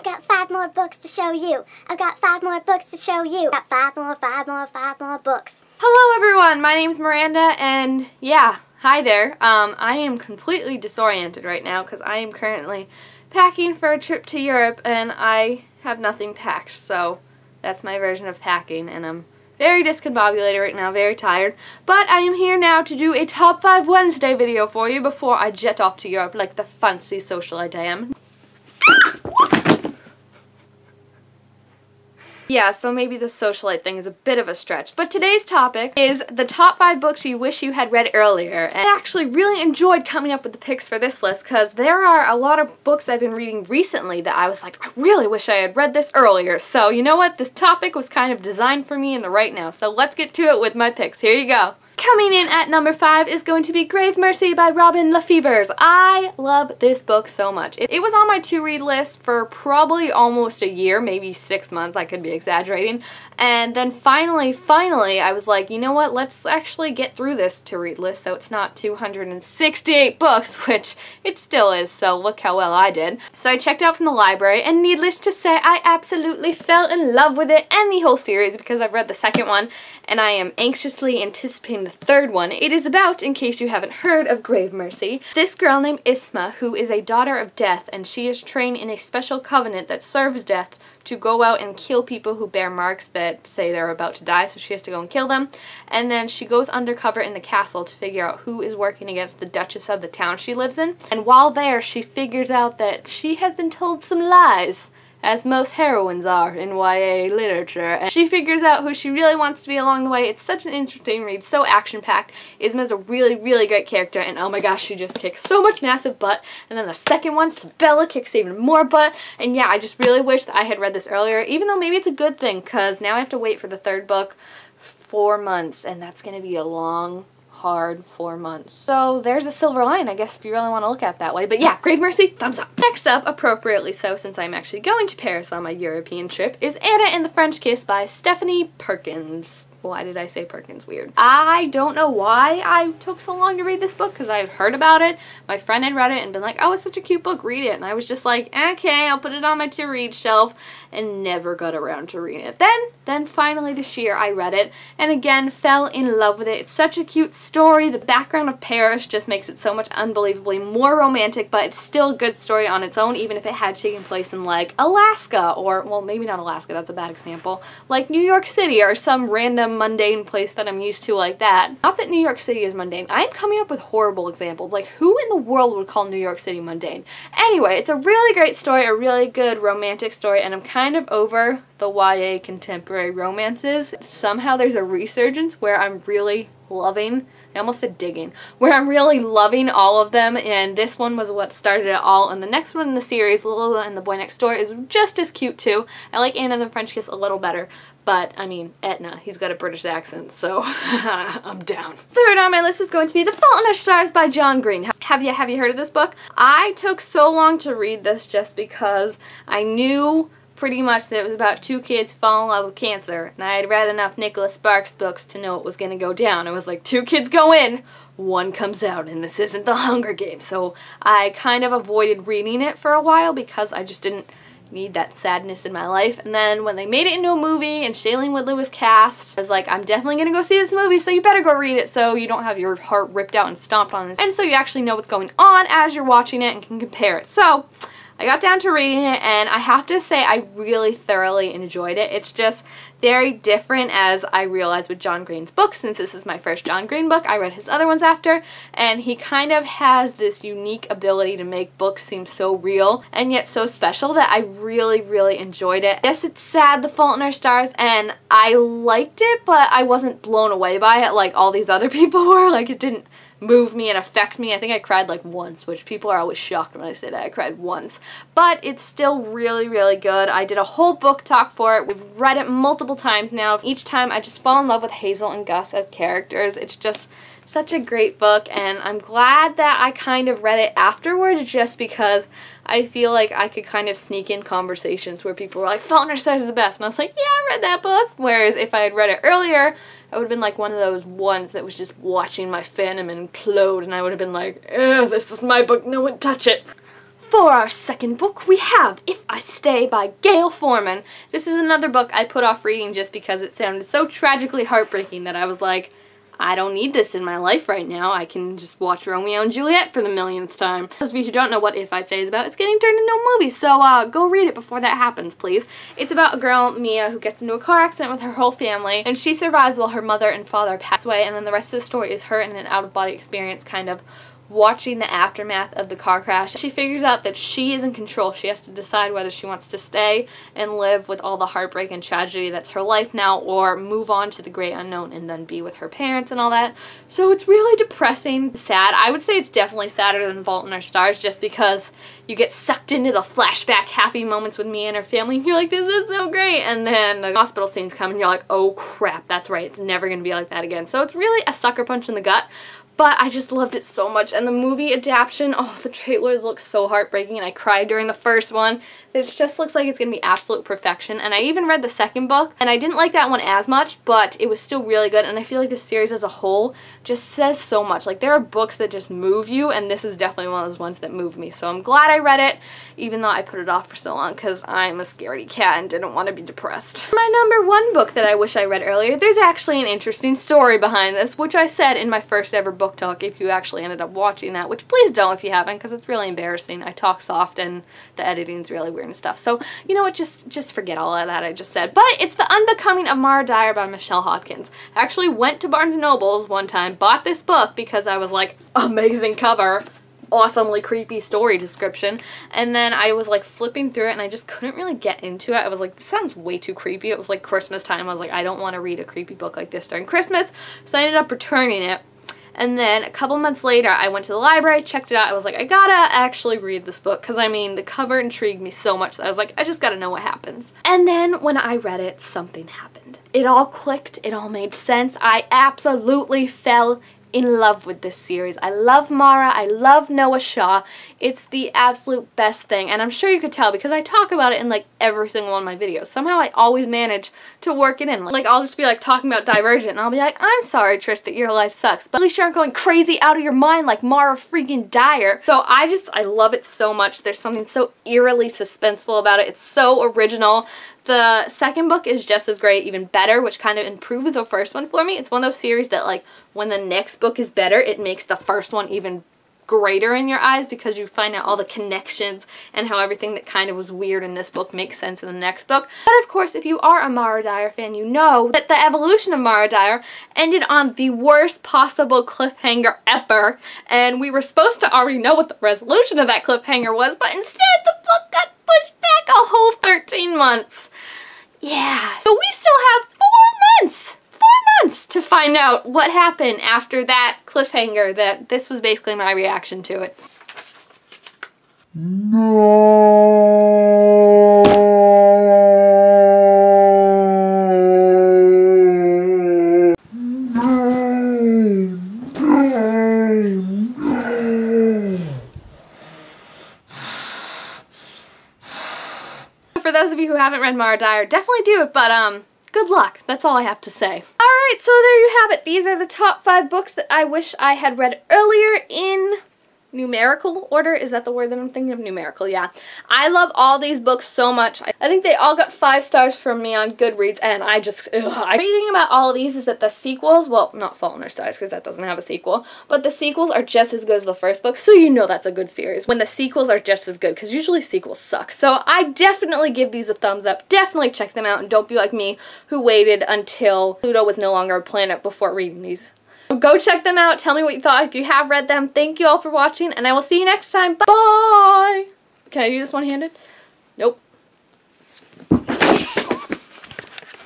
I've got 5 more books to show you. I've got 5 more books to show you. I've got 5 more books. Hello everyone, my name's Miranda, and yeah, hi there. I am completely disoriented right now because I am currently packing for a trip to Europe and I have nothing packed, so that's my version of packing, and I'm very discombobulated right now, very tired. But I am here now to do a Top 5 Wednesday video for you before I jet off to Europe like the fancy socialite I am. Yeah, so maybe the socialite thing is a bit of a stretch. But today's topic is the top 5 books you wish you had read earlier. And I actually really enjoyed coming up with the picks for this list because there are a lot of books I've been reading recently that I was like, I really wish I had read this earlier. So you know what? This topic was kind of designed for me in the right now. So let's get to it with my picks. Here you go. Coming in at number 5 is going to be Grave Mercy by Robin Lefevers. I love this book so much. It was on my to-read list for probably almost a year, maybe 6 months, I could be exaggerating. And then finally, I was like, you know what, let's actually get through this to-read list so it's not 268 books, which it still is, so look how well I did. So I checked out from the library, and needless to say, I absolutely fell in love with it and the whole series because I've read the second one, and I am anxiously anticipating the third one. It is about, in case you haven't heard of Grave Mercy, this girl named Isma, who is a daughter of death, and she is trained in a special covenant that serves death to go out and kill people who bear marks that say they're about to die, so she has to go and kill them. And then she goes undercover in the castle to figure out who is working against the Duchess of the town she lives in. And while there, she figures out that she has been told some lies, as most heroines are in YA literature, and she figures out who she really wants to be along the way. It's such an interesting read, so action-packed. Isma's a really, really great character, and oh my gosh, she just kicks so much massive butt. And then the second one, Bella, kicks even more butt, and yeah, I just really wish that I had read this earlier, even though maybe it's a good thing, because now I have to wait for the third book 4 months, and that's going to be a long, hard 4 months. So there's a silver line, I guess, if you really want to look at it that way. But yeah, Grave Mercy, thumbs up. Next up, appropriately so since I'm actually going to Paris on my European trip, is Anna and the French Kiss by Stephanie Perkins. Why did I say Perkins? Weird. I don't know why I took so long to read this book because I had heard about it. My friend had read it and been like, oh, it's such a cute book, read it. And I was just like, okay, I'll put it on my to-read shelf, and never got around to reading it. Then finally this year I read it and again fell in love with it. It's such a cute story. The background of Paris just makes it so much unbelievably more romantic, but it's still a good story on its own, even if it had taken place in like Alaska, or, well, maybe not Alaska, that's a bad example, like New York City or some random mundane place that I'm used to like that. Not that New York City is mundane. I'm coming up with horrible examples. Like, who in the world would call New York City mundane? Anyway, it's a really great story, a really good romantic story, and I'm kind of over the YA contemporary romances. Somehow there's a resurgence where I'm really loving, I almost said digging, where I'm really loving all of them, and this one was what started it all, and the next one in the series, Lola and the Boy Next Door, is just as cute too. I like Anna and the French Kiss a little better, but I mean, Etna, he's got a British accent, so I'm down. Third on my list is going to be The Fault in Our Stars by John Green. Have you heard of this book? I took so long to read this just because I knew pretty much that it was about 2 kids falling in love with cancer, and I had read enough Nicholas Sparks books to know it was going to go down. It was like 2 kids go in, 1 comes out, and this isn't the Hunger Games. So I kind of avoided reading it for a while because I just didn't need that sadness in my life. And then when they made it into a movie and Shailene Woodley was cast, I was like, I'm definitely gonna go see this movie, so you better go read it so you don't have your heart ripped out and stomped on it, and so you actually know what's going on as you're watching it and can compare it. So I got down to reading it, and I have to say I really thoroughly enjoyed it. It's just very different, as I realized with John Green's books, since this is my first John Green book. I read his other ones after, and he kind of has this unique ability to make books seem so real and yet so special that I really, really enjoyed it. Yes, it's sad, The Fault in Our Stars, and I liked it, but I wasn't blown away by it like all these other people were. Like, it didn't move me and affect me. I think I cried like once, which people are always shocked when I say that I cried once. But it's still really, really good. I did a whole book talk for it. We've read it multiple times now. Each time I just fall in love with Hazel and Gus as characters. It's just such a great book, and I'm glad that I kind of read it afterwards just because I feel like I could kind of sneak in conversations where people were like, Fault in Our Stars is the best, and I was like, yeah, I read that book. Whereas if I had read it earlier, I would have been like one of those ones that was just watching my fandom implode, and I would have been like, ugh, this is my book, no one touch it. for our second book, we have If I Stay by Gail Forman. This is another book I put off reading just because it sounded so tragically heartbreaking that I was like, I don't need this in my life right now. I can just watch Romeo and Juliet for the millionth time. Those of you who don't know what If I Stay is about, it's getting turned into a movie, so go read it before that happens, please. It's about a girl, Mia, who gets into a car accident with her whole family, and she survives while her mother and father pass away, and then the rest of the story is her in an out-of-body experience kind of watching the aftermath of the car crash. She figures out that she is in control. She has to decide whether she wants to stay and live with all the heartbreak and tragedy that's her life now, or move on to the great unknown and then be with her parents and all that. So it's really depressing, sad. I would say it's definitely sadder than Fault in Our Stars, just because you get sucked into the flashback happy moments with Mia and her family and you're like, this is so great, and then the hospital scenes come and you're like, oh crap, that's right, it's never gonna be like that again. So it's really a sucker punch in the gut. But I just loved it so much, and the movie adaptation, oh, the trailers look so heartbreaking, and I cried during the first one. It just looks like it's going to be absolute perfection, and I even read the second book, and I didn't like that one as much, but it was still really good, and I feel like the series as a whole just says so much. Like, there are books that just move you, and this is definitely one of those ones that moved me, so I'm glad I read it, even though I put it off for so long, because I'm a scaredy cat and didn't want to be depressed. My number one book that I wish I read earlier, there's actually an interesting story behind this, which I said in my first ever book talk, if you actually ended up watching that, which please don't if you haven't, because it's really embarrassing. I talk soft and the editing's really weird and stuff. So, you know what, just forget all of that I just said. But it's The Unbecoming of Mara Dyer by Michelle Hawkins. I actually went to Barnes & Noble's one time, bought this book because I was like, amazing cover, awesomely creepy story description, and then I was like flipping through it and I just couldn't really get into it. I was like, this sounds way too creepy. It was like Christmas time. I was like, I don't want to read a creepy book like this during Christmas, so I ended up returning it. And then a couple months later, I went to the library, checked it out. I was like, I gotta actually read this book, because I mean, the cover intrigued me so much that I was like, I just gotta know what happens. And then when I read it, something happened. It all clicked, it all made sense. I absolutely fell in love with this series. I love Mara, I love Noah Shaw. It's the absolute best thing, and I'm sure you could tell because I talk about it in like every single one of my videos. Somehow I always manage to work it in. Like, I'll just be like talking about Divergent and I'll be like, I'm sorry Trish that your life sucks, but at least you aren't going crazy out of your mind like Mara freaking Dyer. So I love it so much. There's something so eerily suspenseful about it. It's so original. The second book is just as great, even better, which kind of improved the first one for me. It's one of those series that, like, when the next book is better, it makes the first one even greater in your eyes because you find out all the connections and how everything that kind of was weird in this book makes sense in the next book. But of course, if you are a Mara Dyer fan, you know that the evolution of Mara Dyer ended on the worst possible cliffhanger ever, and we were supposed to already know what the resolution of that cliffhanger was, but instead the book got pushed back a whole 13 months. Yeah, so we still have 4 months to find out what happened after that cliffhanger. That this was basically my reaction to it. For those of you who haven't read Mara Dyer, definitely do it, but good luck. That's all I have to say. Alright, so there you have it. These are the top 5 books that I wish I had read earlier in numerical order. Is that the word that I'm thinking of? Numerical, yeah. I love all these books so much. I think they all got 5 stars from me on Goodreads, and I just, ugh. The great thing about all of these is that the sequels, well, not Fault in Our Stars because that doesn't have a sequel, but the sequels are just as good as the first book, so you know that's a good series when the sequels are just as good, because usually sequels suck. So I definitely give these a thumbs up. Definitely check them out, and don't be like me who waited until Pluto was no longer a planet before reading these. Go check them out. Tell me what you thought if you have read them. Thank you all for watching, and I will see you next time. Bye! Can I do this one-handed? Nope.